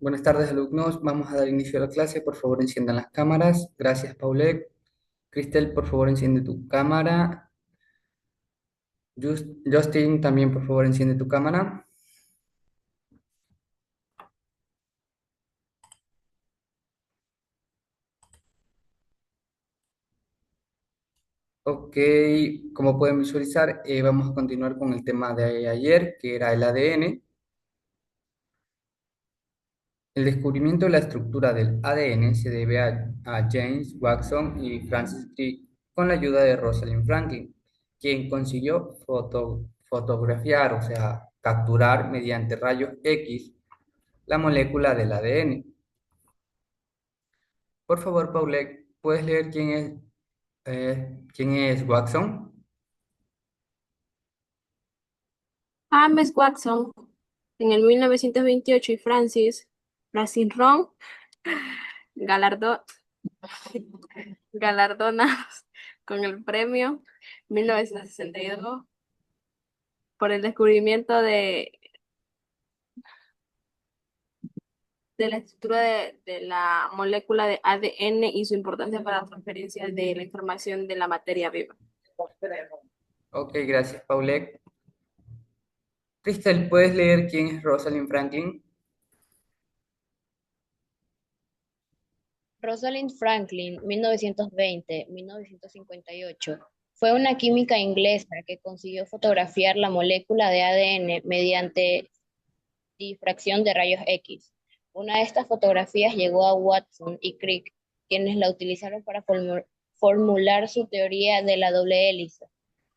Buenas tardes, alumnos. Vamos a dar inicio a la clase. Por favor, enciendan las cámaras. Gracias, Paulette. Cristel, por favor, enciende tu cámara. Justin, también, por favor, enciende tu cámara. Ok, como pueden visualizar, vamos a continuar con el tema de ayer, que era el ADN. El descubrimiento de la estructura del ADN se debe a James Watson y Francis Crick con la ayuda de Rosalind Franklin, quien consiguió fotografiar, o sea, capturar mediante rayos X la molécula del ADN. Por favor, Paulette, ¿puedes leer quién es Watson? James Watson en el 1928 y Francis Ron galardo- galardonados con el premio 1962 por el descubrimiento de la estructura de la molécula de ADN y su importancia para la transferencia de la información de la materia viva. Ok, gracias, Paulette. Crystal, ¿puedes leer quién es Rosalind Franklin? Rosalind Franklin, 1920-1958, fue una química inglesa que consiguió fotografiar la molécula de ADN mediante difracción de rayos X. Una de estas fotografías llegó a Watson y Crick, quienes la utilizaron para formular su teoría de la doble hélice.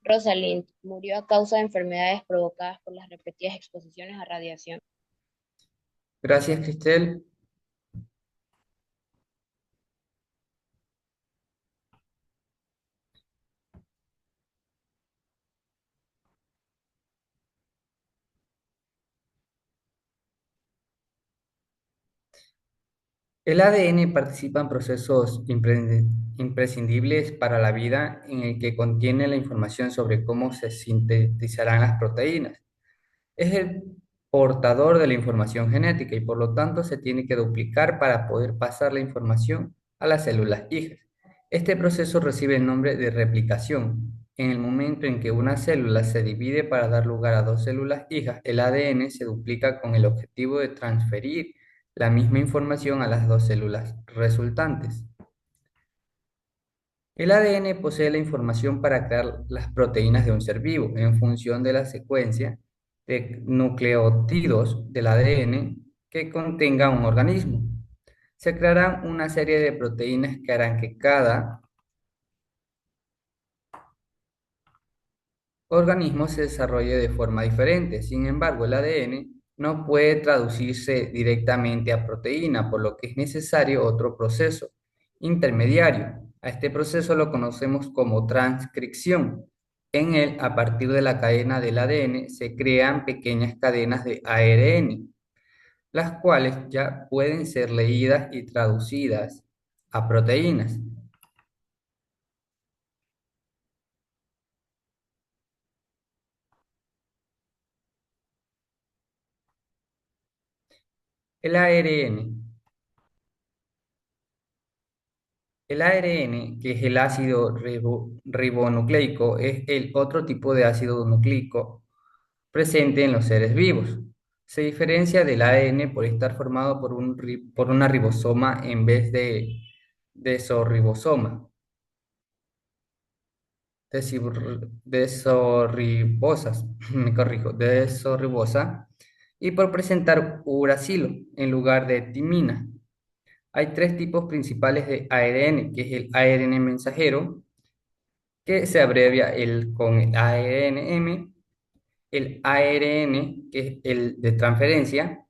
Rosalind murió a causa de enfermedades provocadas por las repetidas exposiciones a radiación. Gracias, Cristel. El ADN participa en procesos imprescindibles para la vida en el que contiene la información sobre cómo se sintetizarán las proteínas. Es el portador de la información genética y por lo tanto se tiene que duplicar para poder pasar la información a las células hijas. Este proceso recibe el nombre de replicación. En el momento en que una célula se divide para dar lugar a dos células hijas, el ADN se duplica con el objetivo de transferir la misma información a las dos células resultantes. El ADN posee la información para crear las proteínas de un ser vivo en función de la secuencia de nucleótidos del ADN que contenga un organismo. Se crearán una serie de proteínas que harán que cada organismo se desarrolle de forma diferente. Sin embargo, el ADN no puede traducirse directamente a proteína, por lo que es necesario otro proceso intermediario. A este proceso lo conocemos como transcripción. En él, a partir de la cadena del ADN, se crean pequeñas cadenas de ARN, las cuales ya pueden ser leídas y traducidas a proteínas. El ARN. El ARN, que es el ácido ribonucleico, es el otro tipo de ácido nucleico presente en los seres vivos. Se diferencia del ADN por estar formado por una ribosoma en vez de desorribosoma, desorribosas, me corrijo, desorribosa, y por presentar uracilo en lugar de timina. Hay tres tipos principales de ARN, que es el ARN mensajero, que se abrevia con el ARNM, el ARN, que es el de transferencia,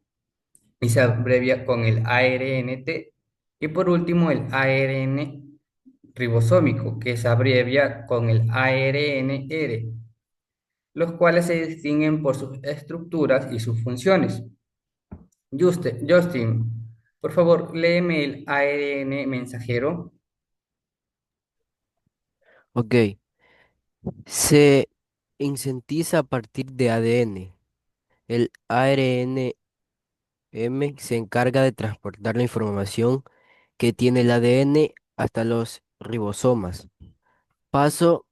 y se abrevia con el ARNT, y por último el ARN ribosómico, que se abrevia con el ARNR, los cuales se distinguen por sus estructuras y sus funciones. Justin, por favor, léeme el ARN mensajero. Ok, se sintetiza a partir de ADN. El ARN M se encarga de transportar la información que tiene el ADN hasta los ribosomas. Paso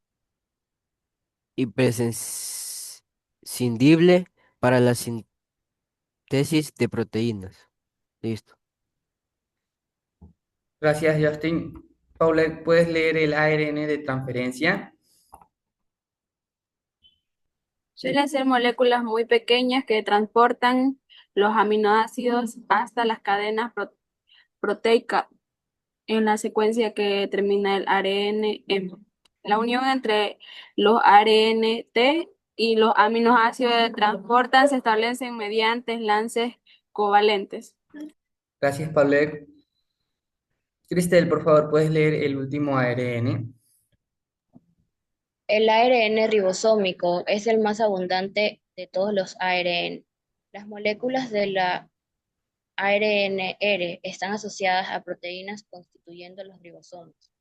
imprescindible para la síntesis de proteínas. Listo. Gracias, Justin. Paula, ¿puedes leer el ARN de transferencia? Suelen ser moléculas muy pequeñas que transportan los aminoácidos hasta las cadenas proteicas en la secuencia que termina el ARN-M. La unión entre los ARN-T y los aminoácidos que transportan se establecen mediante enlaces covalentes. Gracias, Paula. Cristel, por favor, ¿puedes leer el último ARN? El ARN ribosómico es el más abundante de todos los ARN. Las moléculas de la ARNR están asociadas a proteínas constituyendo los ribosomas.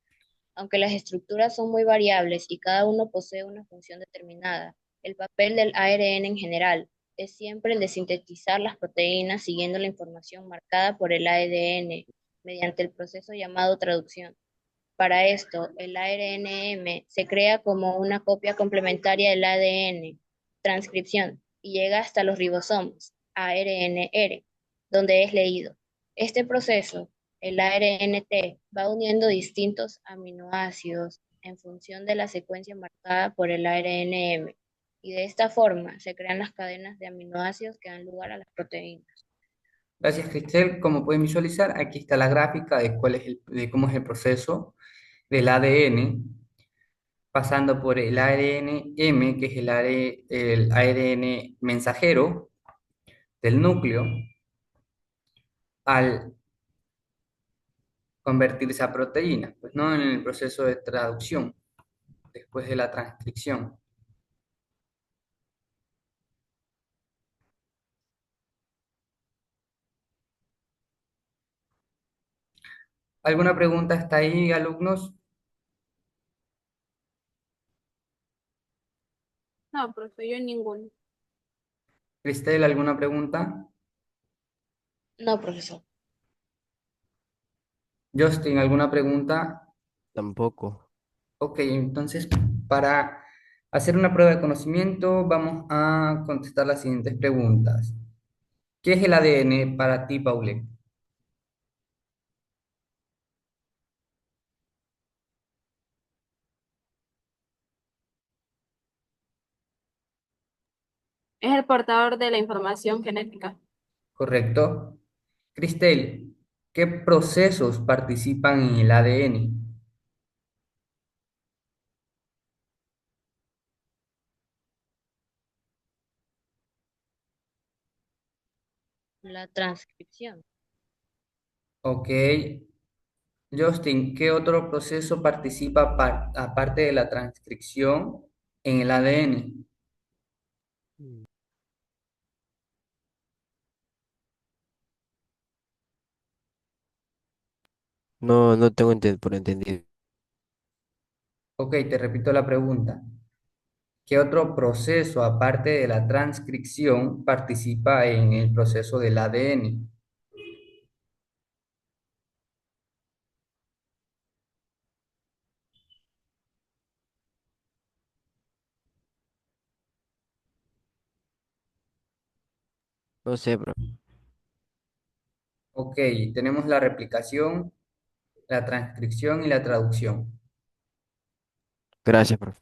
Aunque las estructuras son muy variables y cada uno posee una función determinada, el papel del ARN en general es siempre el de sintetizar las proteínas siguiendo la información marcada por el ADN mediante el proceso llamado traducción. Para esto, el ARNM se crea como una copia complementaria del ADN, transcripción, y llega hasta los ribosomas, ARNR, donde es leído. Este proceso, el ARNT, va uniendo distintos aminoácidos en función de la secuencia marcada por el ARNM, y de esta forma se crean las cadenas de aminoácidos que dan lugar a las proteínas. Gracias, Cristel. Como pueden visualizar, aquí está la gráfica de, de cómo es el proceso del ADN, pasando por el ARN-M, que es el ARN mensajero del núcleo, al convertirse a proteína, pues no en el proceso de traducción, después de la transcripción. ¿Alguna pregunta hasta ahí, alumnos? No, profe, yo ninguno. Cristel, ¿alguna pregunta? No, profesor. Justin, ¿alguna pregunta? Tampoco. Ok, entonces para hacer una prueba de conocimiento vamos a contestar las siguientes preguntas. ¿Qué es el ADN para ti, Paule? Es el portador de la información genética. ¿Correcto? Cristel, ¿qué procesos participan en el ADN? La transcripción. Ok. Justin, ¿qué otro proceso participa aparte de la transcripción en el ADN? Mm. No, no tengo por entendido. Ok, te repito la pregunta. ¿Qué otro proceso aparte de la transcripción participa en el proceso del ADN? No sé, bro. Ok, tenemos la replicación, la transcripción y la traducción. Gracias, profe.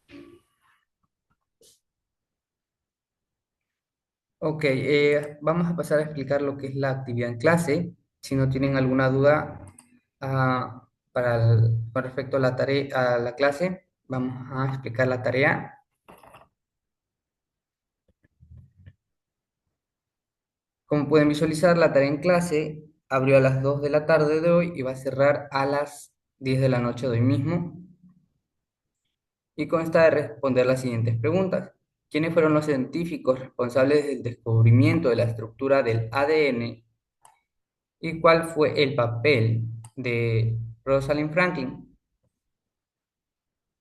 Ok, vamos a pasar a explicar lo que es la actividad en clase. Si no tienen alguna duda con respecto a la tarea, a la clase, vamos a explicar la tarea. Como pueden visualizar, la tarea en clase abrió a las 2 de la tarde de hoy y va a cerrar a las 10 de la noche de hoy mismo. Y consta de responder las siguientes preguntas. ¿Quiénes fueron los científicos responsables del descubrimiento de la estructura del ADN y cuál fue el papel de Rosalind Franklin?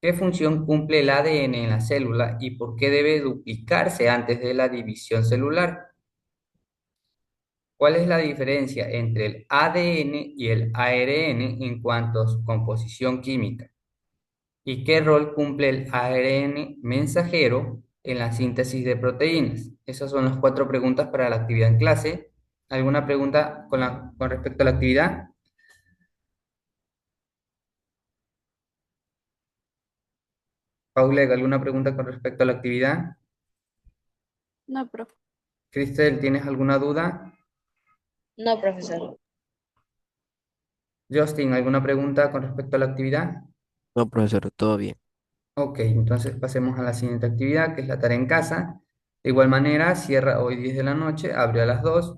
¿Qué función cumple el ADN en la célula y por qué debe duplicarse antes de la división celular? ¿Cuál es la diferencia entre el ADN y el ARN en cuanto a su composición química? ¿Y qué rol cumple el ARN mensajero en la síntesis de proteínas? Esas son las cuatro preguntas para la actividad en clase. ¿Alguna pregunta con respecto a la actividad? Paula, ¿alguna pregunta con respecto a la actividad? No, profe. Cristel, ¿tienes alguna duda? No, profesor. Justin, ¿alguna pregunta con respecto a la actividad? No, profesor, todo bien. Ok, entonces pasemos a la siguiente actividad, que es la tarea en casa. De igual manera, cierra hoy 10 de la noche, abre a las 2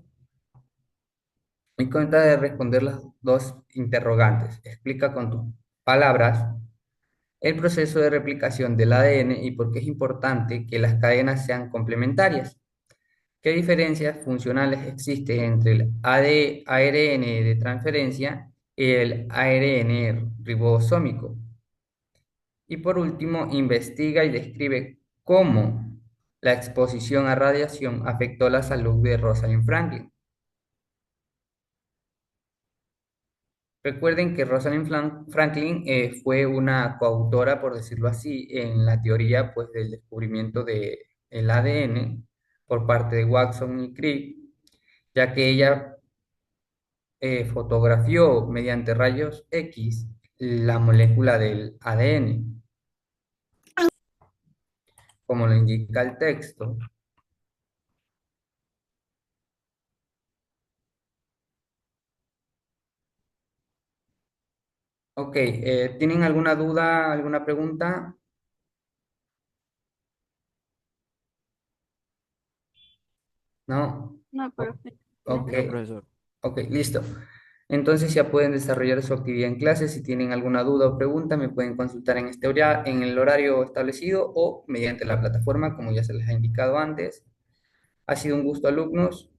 y cuenta de responder las dos interrogantes. Explica con tus palabras el proceso de replicación del ADN y por qué es importante que las cadenas sean complementarias. ¿Qué diferencias funcionales existen entre el ARN de transferencia y el ARN ribosómico? Y por último, investiga y describe cómo la exposición a radiación afectó la salud de Rosalind Franklin. Recuerden que Franklin fue una coautora, por decirlo así, en la teoría pues, del descubrimiento del ADN por parte de Watson y Crick, ya que ella fotografió mediante rayos X la molécula del ADN, como lo indica el texto. Ok, ¿tienen alguna duda, alguna pregunta? ¿No? No, O- profe. Ok, No, profesor. ok, listo. Entonces ya pueden desarrollar su actividad en clase. Si tienen alguna duda o pregunta, me pueden consultar en en el horario establecido o mediante la plataforma, como ya se les ha indicado antes. Ha sido un gusto, alumnos.